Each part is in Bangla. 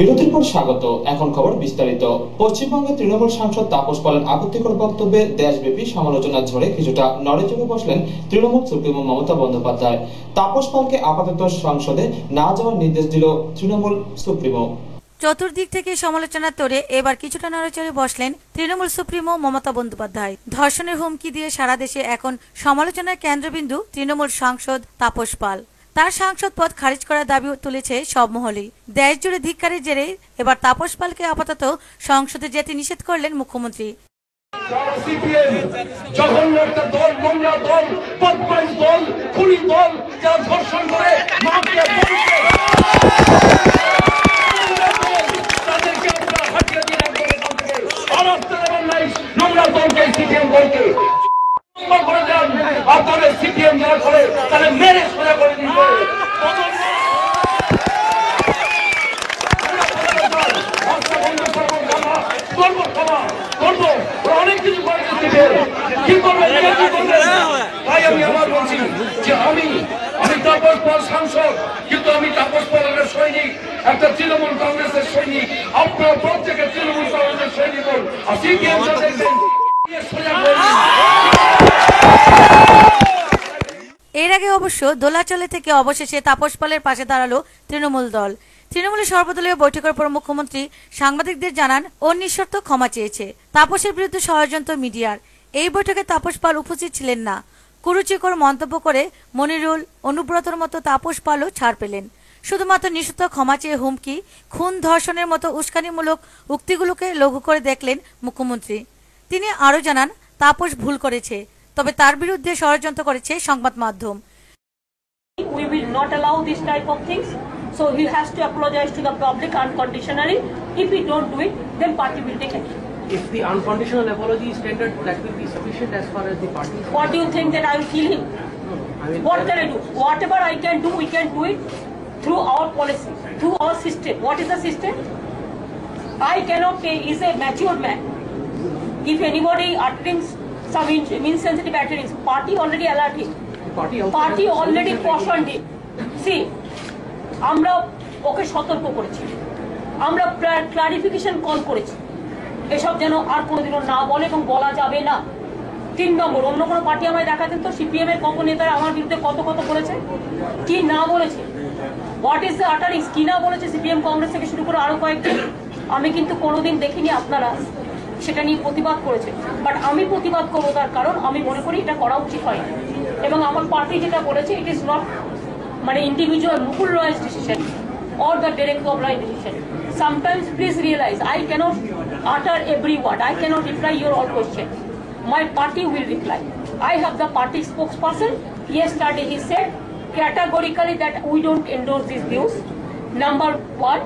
বিরতির পর স্বাগত। এখন খবর বিস্তারিত। পশ্চিমবঙ্গের তৃণমূল সাংসদ তাপস পালের আপত্তিকর বক্তব্যে দেশব্যাপী সমালোচনার ঝড়ে কিছুটা নড়েচড়ে বসলেন তৃণমূল সুপ্রিমো মমতা বন্দ্যোপাধ্যায়। তাপস পালকে আপাতত সংসদে না যাওয়ার নির্দেশ দিল তৃণমূল সুপ্রিমো। চতুর্দিক থেকে সমালোচনার তোড়ে এবার কিছুটা নড়েচড়ে বসলেন তৃণমূল সুপ্রিমো মমতা বন্দ্যোপাধ্যায়। ধর্ষণের হুমকি দিয়ে সারা দেশে এখন সমালোচনার কেন্দ্রবিন্দু তৃণমূল সাংসদ তাপস পাল। তার সাংসদ পদ খারিজ করার দাবি তুলেছে সব মহলেই। দেশ জুড়ে ধিক্কারের জেরে এবার তাপস পালকে আপাতত সংসদে যেতে নিষেধ করলেন মুখ্যমন্ত্রী। জঘন্য একটা দল, নোংরা দল, বদমাইশ দল, খুনি দল, যারা ধর্ষণ করে তাদেরকে আপনারা হাটিয়ে দিয়ে রাখবেন এখান থেকে। আর আপনারা নাই নোংরা দলকে সিপিএম দলকে করে দেন। আপনাদের সিপিএম যারা করে তাহলে মেরে সোজা করে দিবে। অনেক কিছু কি করবেন তাই আমি আবার বলছি যে আমি তাপস পাল সাংসদ, কিন্তু আমি তাপস পালের সৈনিক, একটা তৃণমূল কংগ্রেসের সৈনিক। আপনার প্রত্যেকের তৃণমূল কংগ্রেসের সৈনিক আর সিপিএম দেখবেন। এর আগে অবশ্য দোলাচলে থেকে অবশেষে তাপস পালের পাশে দাঁড়ালো তৃণমূল দল। তৃণমূলের সর্বদলীয় বৈঠকের পর মুখ্যমন্ত্রী সাংবাদিকদের জানান ও নিঃশর্ত ক্ষমা চেয়েছে। তাপসের বিরুদ্ধে ষড়যন্ত্র মিডিয়ার। এই বৈঠকে তাপস পাল উপস্থিত ছিলেন না। কুরুচিকর মন্তব্য করে মনিরুল, অনুব্রতর মতো তাপস পালও ছাড় পেলেন। শুধুমাত্র নিঃশর্ত ক্ষমা চেয়ে হুমকি, খুন, ধর্ষণের মতো উস্কানিমূলক উক্তিগুলোকে লঘু করে দেখলেন মুখ্যমন্ত্রী। তিনি আরো জানান তাপস ভুল করেছে, তবে তার বিরুদ্ধে ষড়যন্ত্র করেছে সংবাদ মাধ্যম। We will not allow this type of things. So he has to apologize to the public unconditionally. If we don't do it, then party will take action. If the unconditional apology is tendered, that will be sufficient as far as the party. What do you think, that I will kill him? What can I do? Whatever I can do, we can do it through our policy, through our system. What is the system? I cannot say he's a matured man. If anybody uttering some insensitive utterings, party already alerted him. Party already cautioned him. See, আমরা ওকে সতর্ক করেছি, আমরা ক্লারিফিকেশন কল করেছি, এসব যেন আর কোনোদিনও না বলে এবং বলা যাবে না। 3 নম্বর, অন্য কোনো পার্টি আমায় দেখাতেন তো সিপিএম এর কত নেতারা আমার বিরুদ্ধে কত বলেছে, কি না বলেছে, হোয়াট ইজ দ্য আটারিংস, কি না বলেছে সিপিএম কংগ্রেস থেকে শুরু করে আরো কয়েকজন। আমি কিন্তু কোনোদিন দেখিনি আপনারা সেটা নিয়ে প্রতিবাদ করেছে, বাট আমি প্রতিবাদ করবো তার কারণ আমি মনে করি এটা করা উচিত হয়। এবং আমার পার্টি যেটা বলেছে, ইট ইজ নট মানে individual Mukul Roy's decision or the Derek Roy's decision. Sometimes please realize I cannot utter every word. I cannot reply your all questions. My party will reply. I have the party spokesperson. Yesterday he said categorically that we don't endorse these views. Number 1.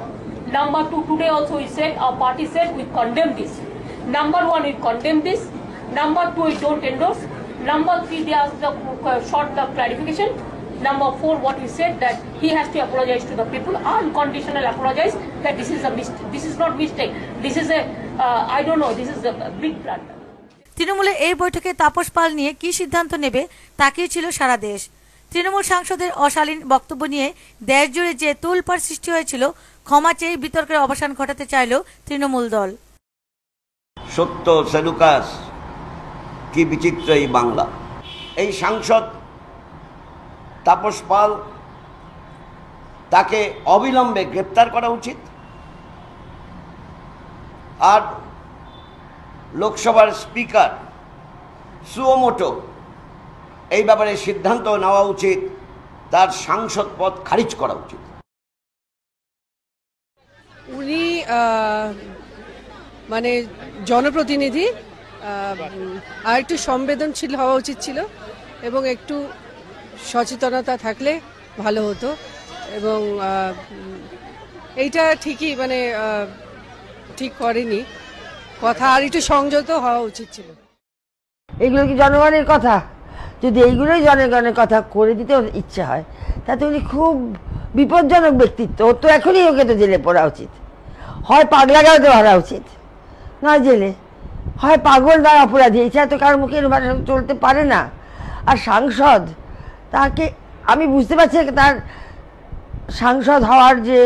Number 2, today also he said, our party said we condemn this. Number 1, we condemn this. Number 2, we don't endorse. Number 3, they asked the short clarification. Number 4, what we said, that he has to apologize to the people, unconditional apologize, that this is a mistake. This is not mistake. This is a, I don't know, this is a big blunder. তৃণমূলের এই বৈঠকে তাপস পাল নিয়ে কি সিদ্ধান্ত নেবে তাকিয়ে ছিল সারা দেশ। তৃণমূল সাংসদের অশালীন বক্তব্য নিয়ে দেশ জুড়ে যে তোলপাড় সৃষ্টি হয়েছিল, ক্ষমা চেয়ে বিতর্কের অবসান ঘটাতে চাইল তৃণমূল দল। সত্য সেলুকাস, কি বিচিত্র এই বাংলা। এই সাংসদ তাপস পাল, তাকে অবিলম্বে গ্রেপ্তার করা উচিত। আর লোকসভার স্পিকার সুমোটো এই ব্যাপারে সিদ্ধান্ত নেওয়া উচিত, তার সাংসদ পদ খারিজ করা উচিত। উনি মানে জনপ্রতিনিধি, আর একটু সংবেদনশীল হওয়া উচিত ছিল এবং একটু সচেতনতা থাকলে ভালো হতো। এবং এইটা ঠিকই মানে ঠিক করেনি, কথা আর একটু সংযত হওয়া উচিত ছিল। এগুলো কি জনগণের কথা? যদি এইগুলোই জনগণের কথা করে দিতে ইচ্ছা হয়, তাতে উনি খুব বিপজ্জনক ব্যক্তিত্ব। ওর তো এখনই ওকে তো জেলে পড়া উচিত, হয় পাগলাগাঁওতে ধরা উচিত, নয় জেলে, হয় পাগল নয় অপরাধী। এছাড়া তো কারোর মুখে চলতে পারে না। আর সাংসদ, তাকে আমি বুঝতে পারছি তার সাংসদ হওয়ার যে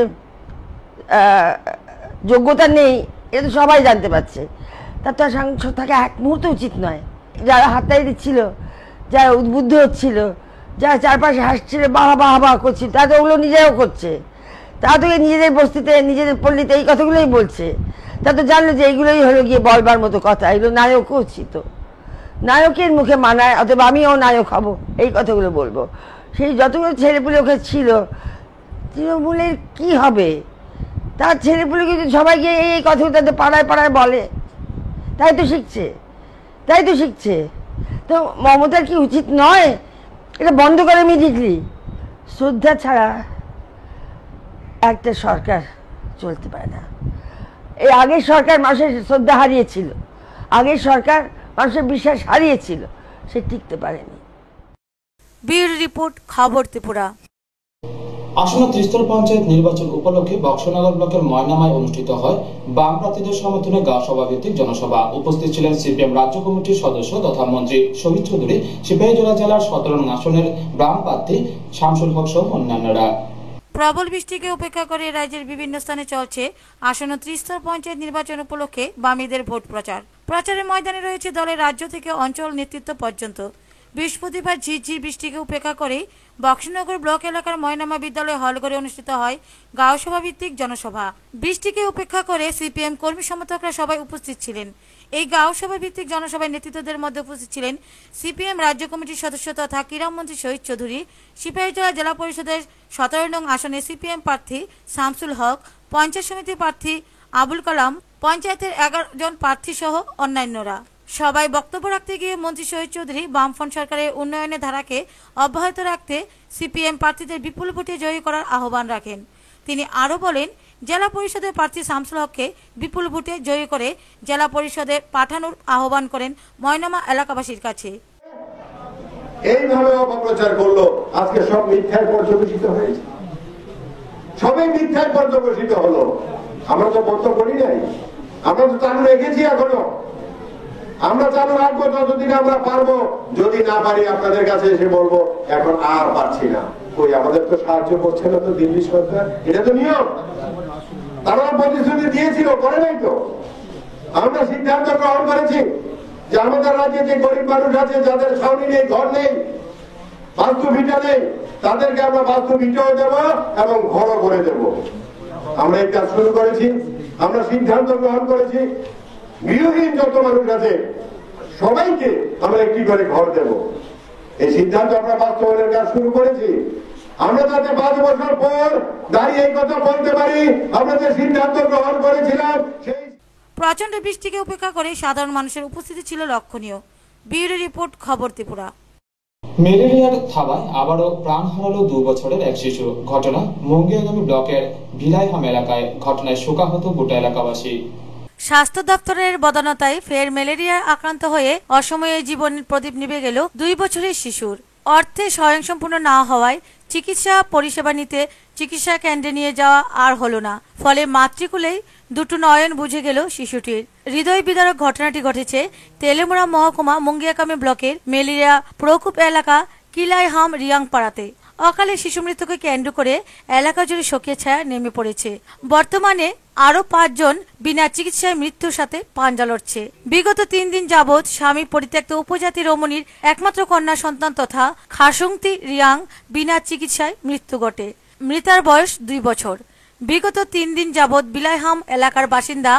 যোগ্যতা নেই, এটা তো সবাই জানতে পারছে। তার তো সাংসদ থাকা এক মুহূর্ত উচিত নয়। যারা হাততালি দিচ্ছিল, যারা উদ্বুদ্ধ হচ্ছিল, যারা চারপাশে হাসছিল, বাহা বাহা বাহা করছিল, তারা তো ওগুলো নিজেরাও করছে। তারা তো নিজেদের বস্তিতে, নিজেদের পল্লীতে এই কথাগুলোই বলছে। তা তো জানলো যে এইগুলোই হলো গিয়ে বলবার মতো কথা, এগুলো নায়কও ছিল, নায়কের মুখে মানায়, অথবা আমিও নায়ক হব, এই কথাগুলো বলবো। সেই যতগুলো ছেলেপুলে ওখানে ছিল, তৃণমূলের কি হবে? তার ছেলেপুলেকে যদি সবাইকে এই কথাগুলো তাদের পাড়ায় পাড়ায় বলে, তাই তো শিখছে, তাই তো শিখছে। তো মমতার কি উচিত নয় এটা বন্ধ করে ইমিডিয়েটলি? শ্রদ্ধা ছাড়া একটা সরকার চলতে পারে না। এই আগের সরকার মানুষের শ্রদ্ধা হারিয়েছিল, আগের সরকার মানুষের বিশ্বাস হারিয়েছিল, সে টিকতে পারেনি। ব্যুরো রিপোর্ট, খবর ত্রিপুরা। আসন্ন ত্রিস্তর পঞ্চায়েত নির্বাচন উপলক্ষে বক্সনগর ব্লকের ময়নামায় অনুষ্ঠিত হয় বাম প্রার্থীদের সমর্থনে গাঁও সভা ভিত্তিক জনসভা। উপস্থিত ছিলেন সিপিএম রাজ্য কমিটির সদস্য তথা মন্ত্রী শহীদ চৌধুরী, সিপাহীজলা জেলার 17 নং আসনের বাম প্রার্থী শামসুল হক সহ অন্যান্যরা। প্রবল বৃষ্টিকে উপেক্ষা করে রাজ্যের বিভিন্ন স্থানে চলছে আসন্ন ত্রিস্তর পঞ্চায়েত নির্বাচন উপলক্ষে বামীদের ভোট প্রচার। প্রচারের ময়দানে রয়েছে দলের রাজ্য থেকে অঞ্চল নেতৃত্ব পর্যন্ত। বৃহস্পতিবার ঝিরঝির বৃষ্টিকে উপেক্ষা করে বক্সনগর ব্লক এলাকার ময়নামা বিদ্যালয় হলঘরে অনুষ্ঠিত হয় গাঁও সভা ভিত্তিক জনসভা। বৃষ্টিকে উপেক্ষা করে সিপিএম কর্মী সমর্থকরা সবাই উপস্থিত ছিলেন। এই গাঁও সভা ভিত্তিক জনসভায় নেতৃত্বদের মধ্যে উপস্থিত ছিলেন সিপিএম রাজ্য কমিটির সদস্য তথা ক্রীড়ামন্ত্রী শহীদ চৌধুরী, সিপাহীজলা জেলা পরিষদের 17 নং আসনে সিপিএম প্রার্থী শামসুল হক, পঞ্চায়েত সমিতি প্রার্থী আবুল কালাম, পঞ্চায়েতের 11 জন প্রার্থী সহ অন্যান্যরা। সবাই বক্তব্য রাখতে গিয়ে মন্ত্রী শহীদ চৌধুরী বামফ্রন্ট সরকারের উন্নয়নের ধারাকে অব্যাহত রাখতে সিপিএম প্রার্থীদের বিপুল ভোটে জয়ী করার আহ্বান রাখেন। তিনি আরও বলেন, জেলা পরিষদের প্রার্থী শামসুল হককে বিপুল ভোটে জয়ী করে জেলা পরিষদে পাঠানোর আহ্বান করেন ময়নামা এলাকাবাসীর কাছে। এইভাবে অপপ্রচার করলো, আজকে সব মিথ্যায় পর্যবেসিত হয়েছে, সবই মিথ্যায় পর্যবেসিত হলো। আমরা তো বন্ধ করি নাই, আমরা তো চালু রেখেছি, এখনো আমরা চালু রাখবো যতদিন আমরা পারবো। যদি না পারি আপনাদের কাছে এসে বলবো এখন আর পারছি না। কই আমাদের তো সাহায্য করছে না তো দিল্লি সরকার, এটা তো নিয়ম। তারা প্রতিশ্রুতি দিয়েছিল, করে নাই তো। আমরা সিদ্ধান্ত গ্রহণ করেছি যে আমাদের রাজ্যে যে গরিব মানুষ আছে, যাদের ছাউনি নেই, ঘর নেই, বাস্তু ভিটা নেই, তাদেরকে আমরা বাস্তু ভিটাও দেব এবং ঘরও করে দেব। আমরা এই কাজ শুরু করেছি, আমরা সিদ্ধান্ত গ্রহণ করেছি গৃহহীন যত মানুষ আছে সবাইকে আমরা একটি করে ঘর দেব। এই সিদ্ধান্ত আমরা বাস্তবায়নের কাজ শুরু করেছি। আমরা যাতে 5 বছর পর দাঁড়িয়ে এই কথা বলতে পারি আমরা যে সিদ্ধান্ত গ্রহণ করেছিলাম। সেই প্রচন্ড বৃষ্টিকে উপেক্ষা করে সাধারণ মানুষের উপস্থিতি ছিল লক্ষণীয়। ব্যুরো রিপোর্ট, খবর ত্রিপুরা। ম্যালেরিয়ার থাবায় আবারও প্রাণ হারালো 2 বছরের এক শিশু। ঘটনা মুঙ্গিয়াগামী ব্লকের ভিলাইহাম এলাকায়। ঘটনায় শোকাহত গোটা এলাকাবাসী। স্বাস্থ্য দপ্তরের বদান্যতায় ফের ম্যালেরিয়ায় আক্রান্ত হয়ে অসময়ে জীবনের প্রদীপ নিভে গেল 2 বছরের শিশুর। অর্থে স্বয়ংসম্পূর্ণ না হওয়ায় চিকিৎসা পরিষেবা নিতে চিকিৎসা কেন্দ্রে নিয়ে যাওয়া আর হলো না। ফলে মাতৃকুলেই দুটো নয়ন বুঝে গেল শিশুটির। হৃদয় বিদারক ঘটনাটি ঘটেছে তেলেমুড়া মহকুমা মুঙ্গিয়াকামী ব্লকের ম্যালেরিয়া প্রকোপ এলাকা কিলাইহাম রিয়াংপাড়াতে। অকালে শিশু মৃত্যুকে কেন্দ্র করে এলাকা জুড়ে শোকের ছায়া নেমে পড়েছে। বর্তমানে আরো 5 জন বিনা চিকিৎসায় মৃত্যুর সাথে পাঞ্জা লড়ছে। বিগত 3 দিন যাবৎ স্বামী পরিত্যক্ত উপজাতি রমণীর একমাত্র কন্যা সন্তান তথা খাসুংতি রিয়াং বিনা চিকিৎসায় মৃত্যু ঘটে। মৃতার বয়স 2 বছর। বিগত 3 দিন যাবৎ বিলাইহাম এলাকার বাসিন্দা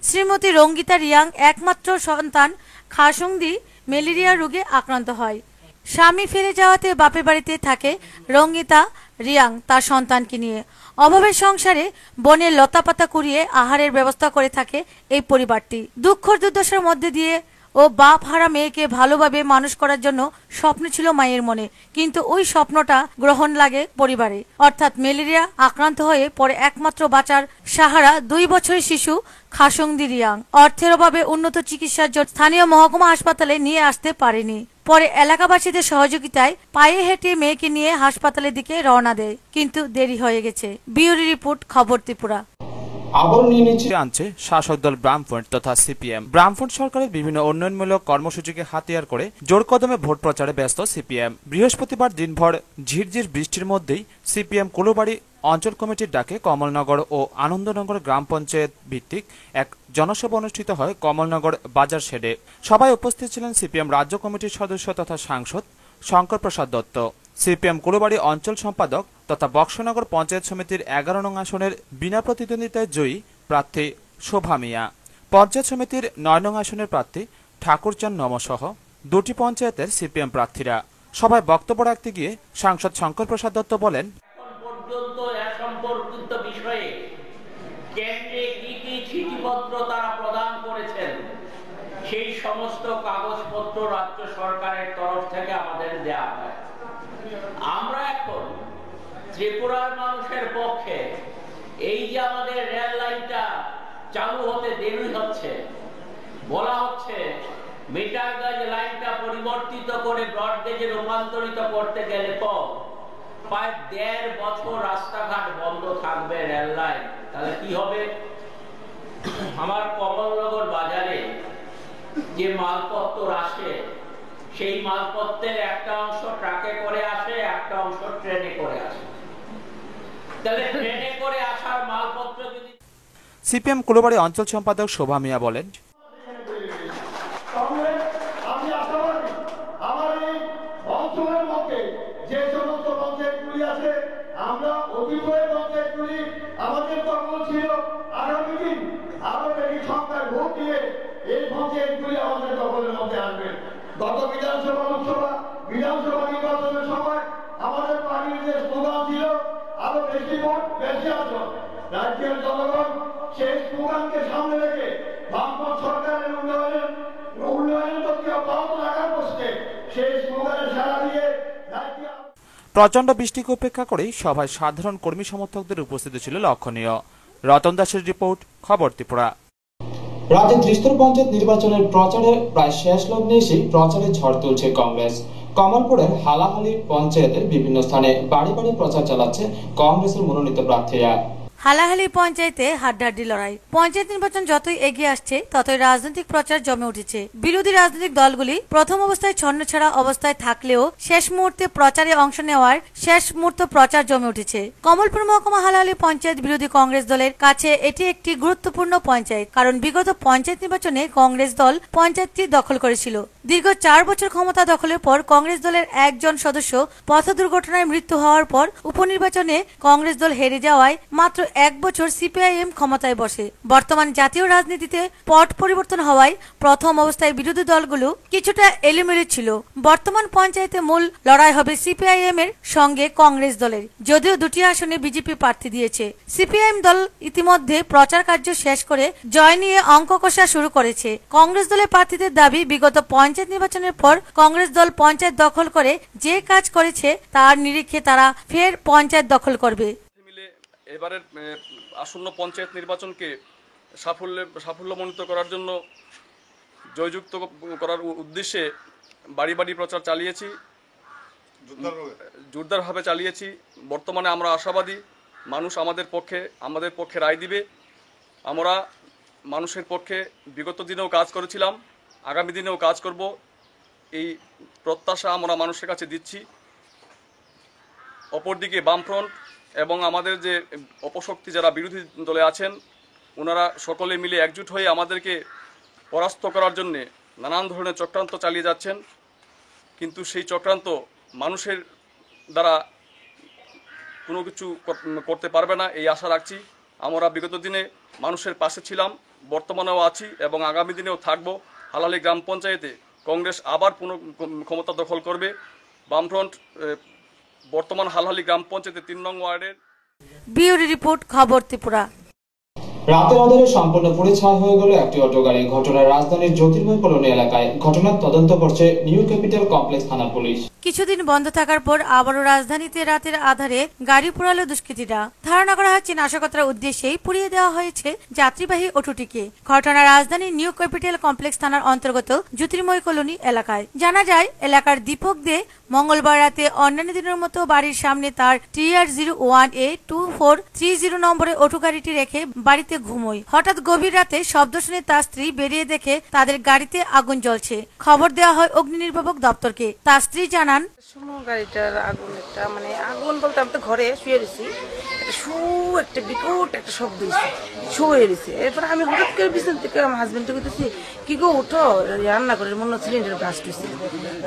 শ্রীমতী রঙ্গিতা রিয়াং একমাত্র সন্তান খাসুংদি ম্যালেরিয়া রোগে আক্রান্ত হয়। স্বামী ফিরে যাওয়াতে বাপের বাড়িতে থাকে রঙ্গিতা রিয়াং তার সন্তানকে নিয়ে। অভাবের সংসারে বনের লতাপাতা কুড়িয়ে আহারের ব্যবস্থা করে থাকে এই পরিবারটি। দুঃখ দুর্দশার মধ্যে দিয়ে ও বাপ হারা মেয়েকে ভালোভাবে মানুষ করার জন্য স্বপ্ন ছিল মায়ের মনে, কিন্তু ওই স্বপ্নটা গ্রহণ লাগে পরিবারে। অর্থাৎ ম্যালেরিয়া আক্রান্ত হয়ে পরে একমাত্র বাঁচার সাহারা 2 বছরের শিশু খাসুংদি রিয়াং অর্থের অভাবে উন্নত চিকিৎসার জন্য স্থানীয় মহকুমা হাসপাতালে নিয়ে আসতে পারেনি। পরে এলাকাবাসীদের সহযোগিতায় পায়ে হেঁটে মেয়েকে নিয়ে হাসপাতালের দিকে রওনা দেয়, কিন্তু দেরি হয়ে গেছে। ব্যুরো রিপোর্ট, খবর ত্রিপুরা। আবার নিয়ে নিচ্ছে আনছে শাসক দল বামফ্রন্ট তথা সিপিএম। বামফ্রন্ট সরকারের বিভিন্ন উন্নয়নমূলক কর্মসূচিকে হাতিয়ার করে জোর কদমে ভোট প্রচারে ব্যস্ত সিপিএম। বৃহস্পতিবার দিনভর ঝিরঝির বৃষ্টির মধ্যেই সিপিএম কুলোবাড়ি অঞ্চল কমিটির ডাকে কমলনগর ও আনন্দনগর গ্রাম পঞ্চায়েত ভিত্তিক এক জনসভা অনুষ্ঠিত হয় কমলনগর বাজার শেডে। সভায় উপস্থিত ছিলেন সিপিএম রাজ্য কমিটির সদস্য তথা সাংসদ শঙ্কর প্রসাদ দত্ত, সিপিএম কুলোবাড়ি অঞ্চল সম্পাদক তথা বক্সনগর পঞ্চায়েত সমিতির 11 নং আসনের বিনা প্রতিদ্বন্দ্বিতায় জয়ী প্রার্থী শোভা মিয়া, পঞ্চায়েত সমিতির 9 নং আসনের প্রার্থী ঠাকুরচাঁদ নমসহ 2টি পঞ্চায়েতের সিপিএম প্রার্থীরা। সভায় বক্তব্য রাখতে গিয়ে সাংসদ শঙ্কর প্রসাদ দত্ত বলেন, পর্যন্ত এ সম্পর্কিত বিষয়ে কেন্দ্রে কি কি চিঠিপত্র তারা প্রদান করেছেন সেই সমস্ত কাগজপত্র রাজ্য সরকারের তরফ থেকে আমাদের দেয়া হয়। আমরা এখন ত্রিপুরার মানুষের পক্ষে এই যে আমাদের রেল লাইনটা চালু হতে দেরি হচ্ছে, বলা হচ্ছে মিটার গেজ লাইনটা পরিবর্তিত করে ব্রড গেজে রূপান্তরিত করতে গেলে তো প্রায় 1.5 বছর রাস্তাঘাট বন্ধ থাকবে, রেল লাইন। তাহলে কি হবে? আমার কমলনগর বাজারে যে মালপত্র আসে সেই মালপত্রের একটা অংশ ট্রাকে করে আসে, একটা অংশ ট্রেনে করে আসে। তাহলে ট্রেনে করে আসার মালপত্র যদি সিপিএম কুলোবাড়ি অঞ্চল সম্পাদক শোভা মিয়া বলেন, আমি আশাবাদী আমার এই অঞ্চলের মধ্যে যে সমস্ত পঞ্চায়েতগুলি আছে, আমরা অতীতের পঞ্চায়েতগুলি আমাদের তখন ছিল আগামী দিন আরো বেশি সংখ্যায় ভোট দিয়ে এই পঞ্চায়েতগুলি আমাদের দখলের মধ্যে আনবেন। গত বিধানসভা নির্বাচনের সময় আমাদের পার্টির যে স্লোগান ছিল আরো বেশি ভোট বেশি আসন, রাজ্যের জনগণ সেই স্লোগানকে সামনে রেখে বামপন্থী সরকারের উন্নয়নের প্রতি অব্যাহত রাখার প্রশ্নে সেই স্লোগানে সাড়া দিয়ে প্রচন্ড বৃষ্টিকে উপেক্ষা করেই সভায় সাধারণ কর্মী সমর্থকদের উপস্থিতি ছিল লক্ষণীয়। রতন দাসের রিপোর্ট, খবর ত্রিপুরা। রাজ্যে ত্রিস্তর পঞ্চায়েত নির্বাচনের প্রচারের প্রায় শেষ লগ্নে এসে প্রচারে ঝড় তুলছে কংগ্রেস। কমলপুরের হালাহালি পঞ্চায়েতের বিভিন্ন স্থানে বাড়ি বাড়ি প্রচার চালাচ্ছে কংগ্রেসের মনোনীত প্রার্থীরা। হালাহালি পঞ্চায়েতে হাড্ডাহাড্ডি লড়াই। পঞ্চায়েত নির্বাচন যতই এগিয়ে আসছে ততই রাজনৈতিক প্রচার জমে উঠেছে। বিরোধী রাজনৈতিক দলগুলি প্রথম অবস্থায় ছন্নছাড়া অবস্থায় থাকলেও শেষ মুহূর্তে প্রচারে অংশ নেওয়ার শেষ মুহূর্ত প্রচার জমে উঠেছে। কমলপুর মহকুমা হালাহালি পঞ্চায়েত বিরোধী কংগ্রেস দলের কাছে এটি একটি গুরুত্বপূর্ণ পঞ্চায়েত, কারণ বিগত পঞ্চায়েত নির্বাচনে কংগ্রেস দল পঞ্চায়েতটি দখল করেছিল। দীর্ঘ 4 বছর ক্ষমতা দখলের পর কংগ্রেস দলের একজন সদস্য পথ দুর্ঘটনায় মৃত্যু হওয়ার পর উপনির্বাচনে কংগ্রেস দল হেরে যাওয়ায় মাত্র 1 বছর সিপিআইএম ক্ষমতায় বসে। বর্তমান জাতীয় রাজনীতিতে পট পরিবর্তন হওয়ায় প্রথম অবস্থায় বিরোধী দলগুলো কিছুটা এলোমেলো ছিল। বর্তমান পঞ্চায়েতে মূল লড়াই হবে সিপিআইএম এর সঙ্গে কংগ্রেস দলের, যদিও 2টি আসনে বিজেপি প্রার্থী দিয়েছে। সিপিআইএম দল ইতিমধ্যে প্রচার কার্য শেষ করে জয় নিয়ে অঙ্ক কষা শুরু করেছে। কংগ্রেস দলের প্রার্থীদের দাবি, বিগত পঞ্চায়েত নির্বাচনের পর কংগ্রেস দল পঞ্চায়েত দখল করে যে কাজ করেছে তার নিরিখে তারা ফের পঞ্চায়েত দখল করবে। এবারের আসন্ন পঞ্চায়েত নির্বাচনকে সাফল্যমণ্ডিত করার জন্য জয়যুক্ত করার উদ্দেশ্যে বাড়ি বাড়ি প্রচার চালিয়েছি, জোরদারভাবে চালিয়েছি। বর্তমানে আমরা আশাবাদী মানুষ আমাদের পক্ষে রায় দিবে। আমরা মানুষের পক্ষে বিগত দিনেও কাজ করেছিলাম, আগামী দিনেও কাজ করব, এই প্রত্যাশা আমরা মানুষের কাছে দিচ্ছি। অপরদিকে বামফ্রন্ট এবং আমাদের যে অপশক্তি যারা বিরোধী দলে আছেন, ওনারা সকলে মিলে একজুট হয়ে আমাদেরকে পরাস্ত করার জন্যে নানান ধরনের চক্রান্ত চালিয়ে যাচ্ছেন, কিন্তু সেই চক্রান্ত মানুষের দ্বারা কোনো কিছু করতে পারবে না এই আশা রাখছি। আমরা বিগত দিনে মানুষের পাশে ছিলাম, বর্তমানেও আছি এবং আগামী দিনেও থাকব। হালাহালি গ্রাম পঞ্চায়েতে কংগ্রেস আবার ক্ষমতা দখল করবে। বামফ্রন্ট বর্তমান হালহালি গ্রাম পঞ্চায়েতের 3 নং ওয়ার্ডের। বিউরো রিপোর্ট, খবর ত্রিপুরা। রাতের আধারে সম্পূর্ণ পুড়ে ছাই হয়ে গেল একটি অটো গাড়ি। ঘটনার রাজধানীর জ্যোতির্ময় কলোনি এলাকায়। ঘটনার তদন্ত করছে নিউ ক্যাপিটাল কমপ্লেক্স থানা পুলিশ। কিছুদিন বন্ধ থাকার পর আবারও রাজধানীতে রাতের আধারে গাড়ি পোড়ালো দুষ্কৃতীরা। ধারণা করা হচ্ছে নাশকতার উদ্দেশ্যেই পুড়িয়ে দেওয়া হয়েছে যাত্রীবাহী অটোটিকে। ঘটনা রাজধানীর নিউ ক্যাপিটাল কমপ্লেক্স থানার অন্তর্গত জ্যোতির্ময় কলোনি এলাকায়। জানা যায়, এলাকার দীপক দে মঙ্গলবার রাতে অন্যান্য দিনের মতো বাড়ির সামনে তার TR01A 2430 নম্বরে অটো গাড়িটি রেখে বাড়িতে ঘুমোয়। হঠাৎ গভীর রাতে শব্দ শুনে তার স্ত্রী বেরিয়ে দেখে তাদের গাড়িতে আগুন জ্বলছে। খবর দেওয়া হয় অগ্নি নির্বাপক দপ্তরকে। তার স্ত্রী জানান, গাড়িটার আগুন একটা মানে আগুন বলতে আমি তো ঘরে শুয়ে রয়েছি, একটা বিকট একটা শব্দ হয়েছে, শুয়ে রয়েছে। এরপর আমি হঠাৎ করে বিছানা থেকে আমার হাজবেন্ডকে বলতেছি, কি গো উঠো, রান্না করে মনে হচ্ছে সিলিন্ডার ব্লাস্ট হয়েছে।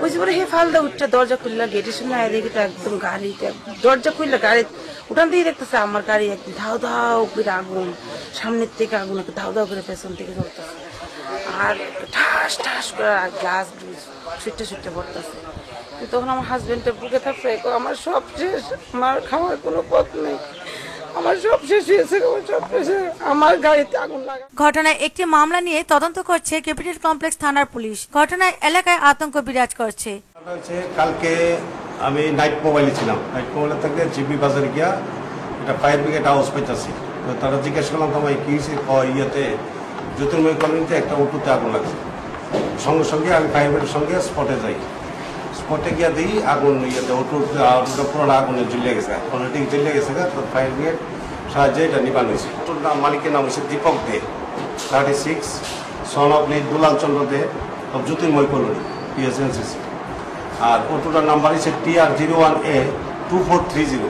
বলছি পরে হে ফালদা উঠটা দরজা খুললা, গেটের সামনে আয় দেখি তো একদম গাড়িটা দরজা খুললা, গাড়ি উঠান দিয়ে দেখতেছে আমার গাড়ি একদম ধাও ধাও করে আগুন, সামনের থেকে আগুন একটা ধাও ধাও করে পেছন থেকে জ্বলতেছে, আর ঠাস ঠাস করে গ্লাস ছুটতে ছুটতে পড়তেছে। তখন আমার হাজবেন্ডের বুকে থাকছে, আমার সব শেষ, আমার খাওয়ার কোনো পথ নেই, আমার সব শেষ হয়েছে, সব শেষ, আমার গাড়িতে আগুন লাগা। ঘটনায় একটি মামলা নিয়ে তদন্ত করছে ক্যাপিটাল কমপ্লেক্স থানার পুলিশ। ঘটনায় এলাকায় আতঙ্ক বিরাজ করছে। কালকে আমি নাইট মোবাইলে ছিলাম, নাইট মোবাইলে থাকলে জিবি বাজারে গিয়া এটা ফায়ার ব্রিগেড হাউস পাইতেছি। তো তারা জিজ্ঞেস করলাম তোমার কি ইয়েতে জ্যোতির্ময় কলোনিতে একটা অটোতে আগুন লাগছে। সঙ্গে সঙ্গে আমি ফায়ার ব্রিগেডের সঙ্গে স্পটে যাই, স্পটে গিয়ে দিই আগুন ইয়েতে অটোটা পুরোটা আগুনে জ্বলে গেছে, অলরেডি জ্বলে গেছে। তো ফায়ার ব্রিগেড সাহায্যে এটা নিবান হয়েছে। অটোর মালিকের নাম হচ্ছে Dipak De, 36, son of Dulal Chandra De of Jyotirmoy colony PSNCC। আর অটোটার নাম্বার হচ্ছে TR01A 2430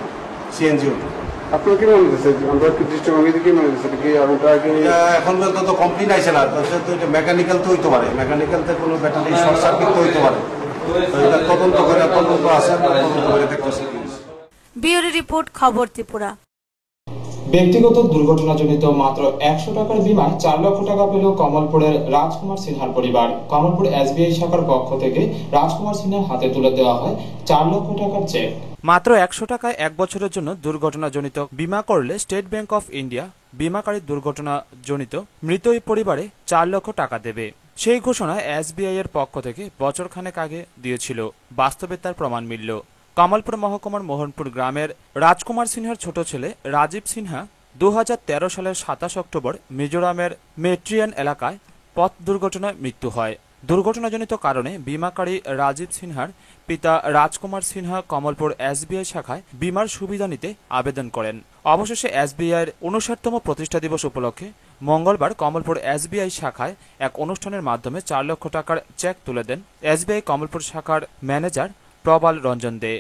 CNG অটো। আপনার কি মনে হচ্ছে আমরা কি দৃষ্টিভঙ্গিতে কি মনে হচ্ছে কি আগুনটা আগে এখন পর্যন্ত তো কমপ্লিট আছে না, তো এটা মেকানিক্যাল তো হইতে পারে, মেকানিক্যালতে কোনো ব্যাটারি শর্ট সার্কিট তো হইতে পারে। তো এটা তদন্ত করে আছে, তদন্ত করে দেখতেছে। ব্যুরো রিপোর্ট, খবর ত্রিপুরা। ব্যক্তিগত দুর্ঘটনাজনিত মাত্র 100 টাকার বিমায় 4 লক্ষ টাকা পেল কমলপুরের রাজকুমার সিনহার পরিবার। কমলপুর SBI শাখার পক্ষ থেকে রাজকুমার সিনহার হাতে তুলে দেওয়া হয় 4 লক্ষ টাকার চেক। মাত্র 100 টাকায় 1 বছরের জন্য দুর্ঘটনাজনিত বীমা করলে স্টেট ব্যাংক অফ ইন্ডিয়া বীমাকারী দুর্ঘটনাজনিত মৃত ওই পরিবারে 4 লক্ষ টাকা দেবে। সেই ঘোষণা SBI এর পক্ষ থেকে বছরখানেক আগে দিয়েছিল। বাস্তবে তার প্রমাণ মিলল। কমলপুর মহকুমার মোহনপুর গ্রামের রাজকুমার সিনহার ছোট ছেলে রাজীব সিনহা 2013 সালের 27 অক্টোবর মিজোরামের মেট্রিয়ান এলাকায় পথ দুর্ঘটনায় মৃত্যু হয়। দুর্ঘটনাজনিত কারণে বীমাকারী রাজীব সিনহার পিতা রাজকুমার সিনহা কমলপুর SBI শাখায় বীমার সুবিধা নিতে আবেদন করেন। অবশেষে SBI এর 59তম প্রতিষ্ঠা দিবস উপলক্ষে মঙ্গলবার কমলপুর SBI শাখায় এক অনুষ্ঠানের মাধ্যমে 4 লক্ষ টাকার চেক তুলে দেন SBI কমলপুর শাখার ম্যানেজার প্রবাল রঞ্জন দে।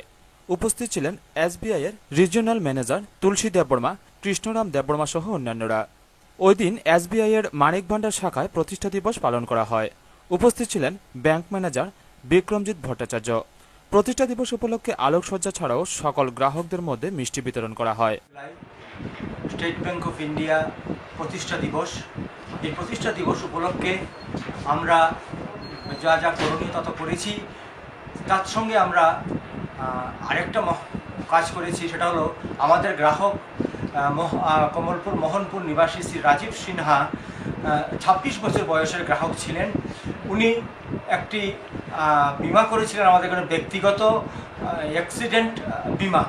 উপস্থিত ছিলেন SBI এর রিজিওনাল ম্যানেজার তুলসী দেববর্মা, কৃষ্ণরাম দেববর্মা সহ অন্যান্যরা। ওই দিন SBI এর মানিক ভান্ডার শাখায় প্রতিষ্ঠা দিবস পালন করা হয়। উপস্থিত ছিলেন ব্যাংক ম্যানেজার বিক্রমজিৎ ভট্টাচার্য। প্রতিষ্ঠা দিবস উপলক্ষে আলোকসজ্জা ছাড়াও সকল গ্রাহকদের মধ্যে মিষ্টি বিতরণ করা হয়। স্টেট ব্যাংক অফ ইন্ডিয়া প্রতিষ্ঠা দিবস, এই প্রতিষ্ঠা দিবস উপলক্ষে আমরা যা যা করণীয় তত করেছি, তার সঙ্গে আমরা আরেকটা কাজ করেছি, সেটা হলো আমাদের গ্রাহক কমলপুর মোহনপুর নিবাসী শ্রী রাজীব সিনহা 26 বছর বয়সের গ্রাহক ছিলেন। উনি একটি বিমা করেছিলেন আমাদের এখানে, ব্যক্তিগত অ্যাক্সিডেন্ট বিমা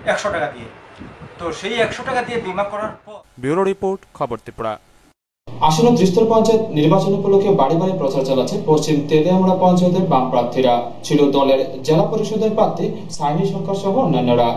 100 টাকা দিয়ে। তো সেই 100 টাকা দিয়ে বিমা করার পর। ব্যুরো রিপোর্ট, খবর ত্রিপুরা। আসন্ন ত্রিস্তর পঞ্চায়েত নির্বাচন উপলক্ষে বাড়ি বাড়ি প্রচার চালাচ্ছে পশ্চিম তেলিয়ামুড়া পঞ্চায়েতের বাম প্রার্থীরা। ছিল দলের জেলা পরিষদের প্রার্থী সাইনি সরকার সহ অন্যান্যরা।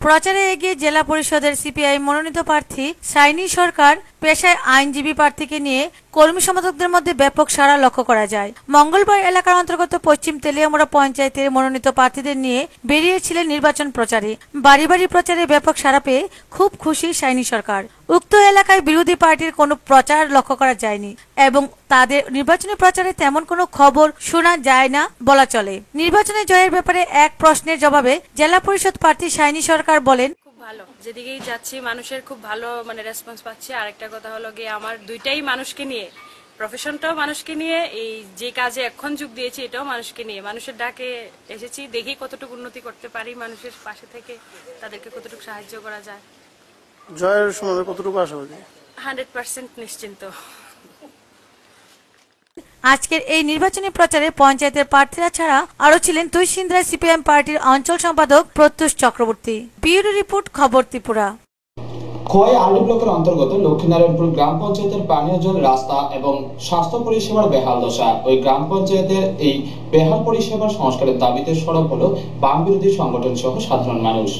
প্রচারে এগিয়ে জেলা পরিষদের CPI মনোনীত প্রার্থী সাইনি সরকার। পেশায় আইনজীবী প্রার্থীকে নিয়ে কর্মী সমর্থকদের মধ্যে ব্যাপক সাড়া লক্ষ্য করা যায়। মঙ্গলবার এলাকার অন্তর্গত পশ্চিম তেলিয়ামুড়া পঞ্চায়েতের মনোনীত প্রার্থীদের নিয়ে বেরিয়েছিলেন নির্বাচন প্রচারে। বাড়ি বাড়ি প্রচারে ব্যাপক সাড়া পেয়ে খুব খুশি সাইনি সরকার। উক্ত এলাকায় বিরোধী পার্টির কোনো প্রচার লক্ষ্য করা যায়নি এবং তাদের নির্বাচনী প্রচারে তেমন কোনো খবর শোনা যায় না বলা চলে। নির্বাচনে জয়ের ব্যাপারে এক প্রশ্নের জবাবে জেলা পরিষদ প্রার্থী সাইনি সরকার বলেন, ভালো, যেদিকেই যাচ্ছি মানুষের খুব ভালো রেসপন্স পাচ্ছি। আরেকটা কথা হলো গিয়ে আমার দুইটাই মানুষকে নিয়ে, প্রফেশনটাও মানুষকে নিয়ে, এই যে কাজে এখন যোগ দিয়েছি এটাও মানুষকে নিয়ে। মানুষের ডাকে এসেছি, দেখি কতটুকু উন্নতি করতে পারি, মানুষের পাশে থেকে তাদেরকে কতটুকু সাহায্য করা যায়। জয়ের সময় কতটুকু আশাবাদী? 100% নিশ্চিন্ত। আজকের এই নির্বাচনী প্রচারে পঞ্চায়েতের প্রার্থীরা ছাড়া আরো ছিলেন তুইসিন্দ্রা CPM পার্টির অঞ্চল সম্পাদক প্রত্যুষ চক্রবর্তী। ব্যুরো রিপোর্ট, খবর ত্রিপুরা। খোয়াই আরডি ব্লকের অন্তর্গত লক্ষ্মীনারায়ণপুর গ্রাম পঞ্চায়েতের পানীয় জল, রাস্তা এবং স্বাস্থ্য পরিষেবার বেহাল দশা। ওই গ্রাম পঞ্চায়েতের এই বেহাল পরিষেবার সংস্কারের দাবিতে সরব হলো বাম বিরোধী সংগঠন সহ সাধারণ মানুষ।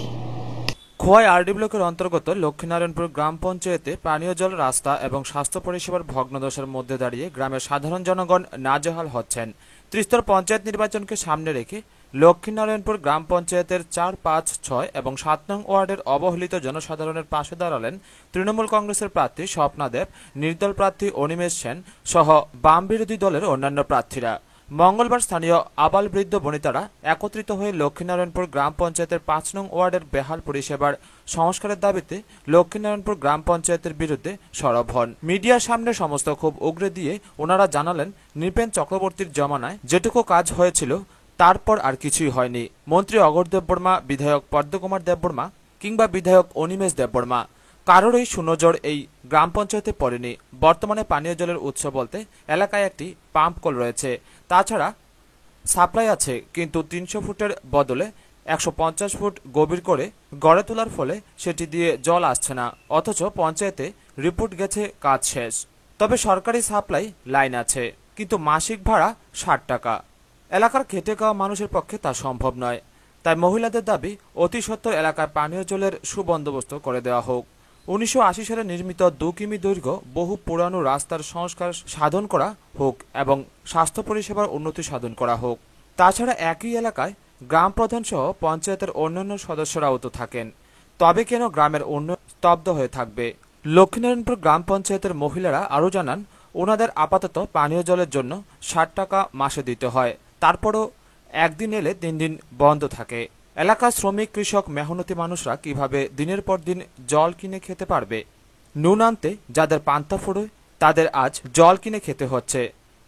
খোয়াই আরডি ব্লকের অন্তর্গত লক্ষ্মীনারায়ণপুর গ্রাম পঞ্চায়েতে পানীয় জল, রাস্তা এবং স্বাস্থ্য পরিষেবার ভগ্নদশার মধ্যে দাঁড়িয়ে গ্রামের সাধারণ জনগণ নাজেহাল হচ্ছেন। ত্রিস্তর পঞ্চায়েত নির্বাচনকে সামনে রেখে লক্ষ্মীনারায়ণপুর গ্রাম পঞ্চায়েতের 4, 5, 6 এবং 7 নং ওয়ার্ডের অবহেলিত জনসাধারণের পাশে দাঁড়ালেন তৃণমূল কংগ্রেসের প্রার্থী স্বপ্না দেব, নির্দল প্রার্থী অনিমেষ সেন সহ বাম বিরোধী দলের অন্যান্য প্রার্থীরা। মঙ্গলবার স্থানীয় আবাল বৃদ্ধ বনিতারা একত্রিত হয়ে লক্ষ্মীনারায়ণপুর গ্রাম পঞ্চায়েতের 5 নং ওয়ার্ডের বেহাল পরিষেবার সংস্কারের দাবিতে লক্ষ্মীনারায়ণপুর গ্রাম পঞ্চায়েতের বিরুদ্ধে সরব হন। মিডিয়ার সামনে সমস্ত ক্ষোভ উগরে দিয়ে ওনারা জানালেন, নৃপেন চক্রবর্তীর জমানায় যেটুকু কাজ হয়েছিল তারপর আর কিছুই হয়নি। মন্ত্রী অগর দেববর্মা, বিধায়ক পদ্মকুমার দেববর্মা কিংবা বিধায়ক অনিমেষ দেববর্মা কারোরই সুনজর এই গ্রাম পঞ্চায়েতে পড়েনি। বর্তমানে পানীয় জলের উৎস বলতে এলাকায় একটি পাম্প কল রয়েছে, তাছাড়া সাপ্লাই আছে, কিন্তু 300 ফুটের বদলে 150 ফুট গভীর করে গড়ে তোলার ফলে সেটি দিয়ে জল আসছে না। অথচ পঞ্চায়েতে রিপোর্ট গেছে কাজ শেষ। তবে সরকারি সাপ্লাই লাইন আছে, কিন্তু মাসিক ভাড়া 60 টাকা। এলাকার খেটে খাওয়া মানুষের পক্ষে তা সম্ভব নয়। তাই মহিলাদের দাবি, অতি সত্বর এলাকায় পানীয় জলের সুবন্দোবস্ত করে দেওয়া হোক। 1980 সালে নির্মিত 2 কিমি দৈর্ঘ্য বহু পুরানো রাস্তার সংস্কার সাধন করা হোক এবং স্বাস্থ্য পরিষেবার উন্নতি সাধন করা হোক। তাছাড়া একই এলাকায় গ্রাম প্রধান সহ পঞ্চায়েতের অন্যান্য সদস্যরাও তো থাকেন, তবে কেন গ্রামের উন্নয়ন স্তব্ধ হয়ে থাকবে? লক্ষ্মীনারায়ণপুর গ্রাম পঞ্চায়েতের মহিলারা আরও জানান, ওনাদের আপাতত পানীয় জলের জন্য 60 টাকা মাসে দিতে হয়, তারপরও একদিন এলে 3 দিন বন্ধ থাকে। এলাকার শ্রমিক, কৃষক, মেহনতি মানুষরা কিভাবে দিনের পর দিন জল কিনে খেতে পারবে? নুন আনতে যাদের পান্তা ফুরোয় তাদের আজ জল কিনে খেতে হচ্ছে।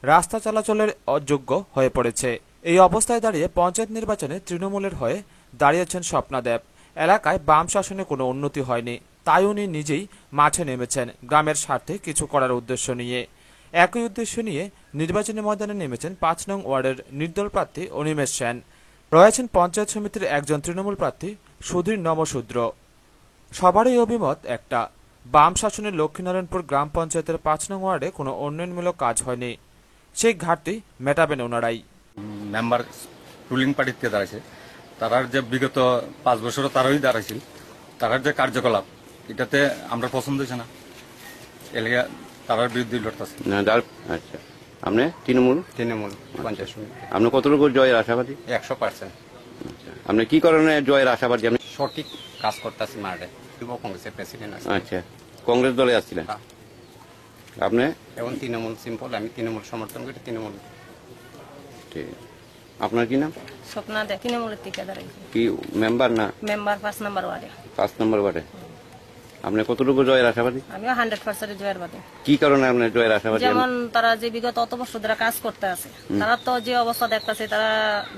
রাস্তা চলাচলের অযোগ্য হয়ে পড়েছে। এই অবস্থায় দাঁড়িয়ে পঞ্চায়েত নির্বাচনে তৃণমূলের হয়ে দাঁড়িয়েছেন স্বপ্না দেব। এলাকায় বাম শাসনে কোনো উন্নতি হয়নি, তাই উনি নিজেই মাঠে নেমেছেন গ্রামের স্বার্থে কিছু করার উদ্দেশ্য নিয়ে। একই উদ্দেশ্য নিয়ে নির্বাচনী ময়দানে নেমেছেন 5 নং ওয়ার্ডের নির্দল প্রার্থী অনিমেষ সেন। রয়েছেন পঞ্চায়েত সমিতির একজন তৃণমূল প্রার্থী সুধীর নমশূদ্র। সবারই অভিমত একটা, বাম শাসনের লক্ষ্মীনারায়ণপুর গ্রাম পঞ্চায়েতের 5 নং ওয়ার্ডে কোনো উন্নয়নমূলক কাজ হয়নি, সেই ঘাটতি মেটাবেন ওনারাই। মেম্বার রুলিং পার্টিতে দাঁড়াইছে, তারার যে বিগত 5 বছরও তারাই দাঁড়াইছিল, তারার যে কার্যকলাপ এটাতে আমরা পছন্দ হয়েছে না, এলাকা তারার বিরুদ্ধে লড়তেছে। আচ্ছা, আপনি তৃণমূল পঞ্চায়েত সমিতি। আপনি কতটুকু জয়ের আশাবাদী? 100%। আপনি কি কারণে জয়ের আশাবাদী? আপনি সঠিক কাজ করতেছি মাঠে। যুব কংগ্রেসের প্রেসিডেন্ট আছে। আচ্ছা, কংগ্রেস দলে আসছিলেন আপনি? এবং তৃণমূল সিম্পল, আমি তৃণমূল সমর্থন করি। তৃণমূল। ঠিক। আপনার কি নাম? স্বপ্না দেব, তৃণমূলের থেকে দাঁড়াইছি। কি মেম্বার না? মেম্বার 5 নম্বর ওয়ার্ডে। 5 নম্বর ওয়ার্ডে। আপনি কতটুকু জয়ের আশাবাদী? আমিও 100% জয়ের বাদী। কি কারণে আপনি জয়ের আশাবাদী? যেমন তারা যে বিগত অত বছর ধরে কাজ করতে আছে, তারা তো যে অবস্থা দেখতেছে, তারা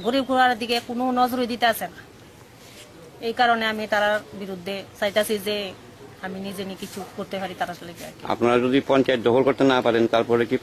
গরিব ঘোড়ার দিকে কোনো নজরই দিতে আছে না। এই কারণে আমি তার বিরুদ্ধে চাইতেছি যে আমি নিজে কিছু করতে পারি তারা। আপনারা যদি পঞ্চায়েত দখল করতে না পারেন, তারপরে কি